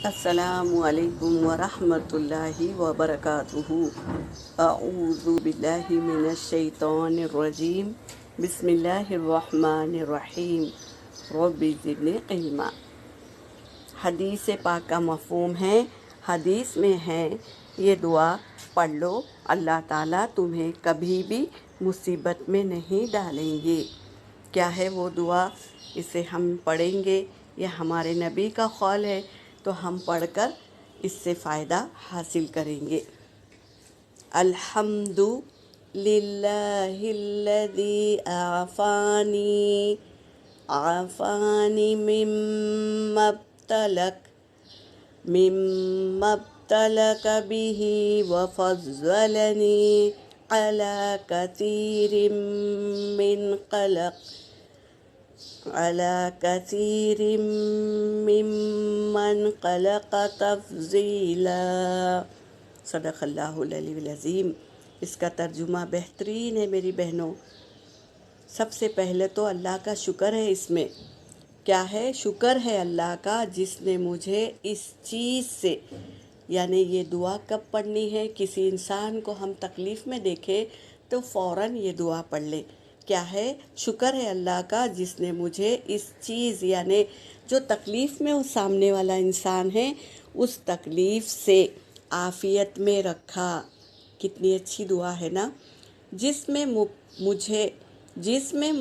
السلام علیکم ورحمۃ اللہ وبرکاتہ۔ اعوذ باللہ من الشیطان الرجیم، بسم اللہ الرحمن الرحیم، رب زدنی علما۔ حدیث پاک کا مفہوم ہے، حدیث میں ہے یہ دعا پڑھ لو، اللہ تعالیٰ تمہیں کبھی بھی مصیبت میں نہیں ڈالیں گے۔ کیا ہے وہ دعا؟ اسے ہم پڑھیں گے، یہ ہمارے نبی کا قول ہے، تو ہم پڑھ کر اس سے فائدہ حاصل کریں گے۔ الحمد للہ الذی عافانی مما ابتلک بہ وفضلنی علی کثیر ممن خلق تفضیلا۔ صدق اللہ العلی العظیم۔ اس کا ترجمہ بہترین ہے میری بہنوں۔ سب سے پہلے تو اللہ کا شکر ہے، اس میں کیا ہے؟ شکر ہے اللہ کا جس نے مجھے اس چیز سے، یعنی یہ دعا کب پڑھنی ہے؟ کسی انسان کو ہم تکلیف میں دیکھیں تو فوراً یہ دعا پڑھ لیں۔ کیا ہے؟ شکر ہے اللہ کا جس نے مجھے اس چیز، یعنی جو تکلیف میں اس سامنے والا انسان ہے، اس تکلیف سے عافیت میں رکھا۔ کتنی اچھی دعا ہے نا۔ جس میں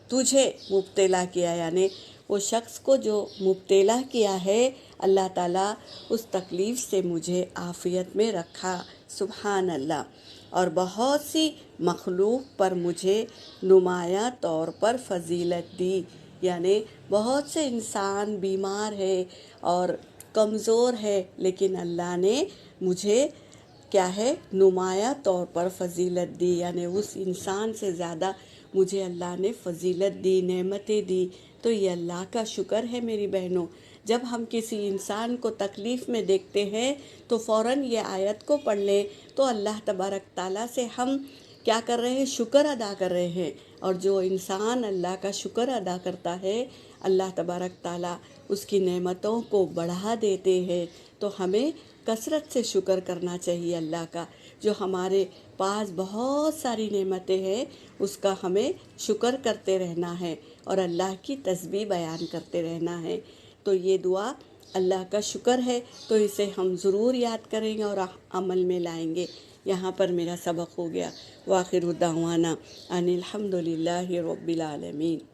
تجھے مبتلا کیا، یعنی وہ شخص کو جو مبتلا کیا ہے، اللہ تعالیٰ اس تکلیف سے مجھے عافیت میں رکھا۔ سبحان اللہ۔ اور بہت سی مخلوق پر مجھے نمایاں طور پر فضیلت دی، یعنی بہت سے انسان بیمار ہے اور کمزور ہے، لیکن اللہ نے مجھے کیا ہے؟ نمایاں طور پر فضیلت دی، یعنی اس انسان سے زیادہ مجھے اللہ نے فضیلت دی، نعمتیں دی۔ تو یہ اللہ کا شکر ہے میری بہنوں۔ جب ہم کسی انسان کو تکلیف میں دیکھتے ہیں تو فوراً یہ آیت کو پڑھ لیں، تو اللہ تبارک تعالیٰ سے ہم کیا کر رہے ہیں؟ شکر ادا کر رہے ہیں۔ اور جو انسان اللہ کا شکر ادا کرتا ہے، اللہ تبارک تعالیٰ اس کی نعمتوں کو بڑھا دیتے ہیں۔ تو ہمیں کثرت سے شکر کرنا چاہیے اللہ کا۔ جو ہمارے پاس بہت ساری نعمتیں ہیں، اس کا ہمیں شکر کرتے رہنا ہے اور اللہ کی تسبیح بیان کرتے رہنا ہے۔ تو یہ دعا اللہ کا شکر ہے، تو اسے ہم ضرور یاد کریں گے اور عمل میں لائیں گے۔ یہاں پر میرا سبق ہو گیا۔ وآخر دعوانا ان الحمد للہ رب العالمین۔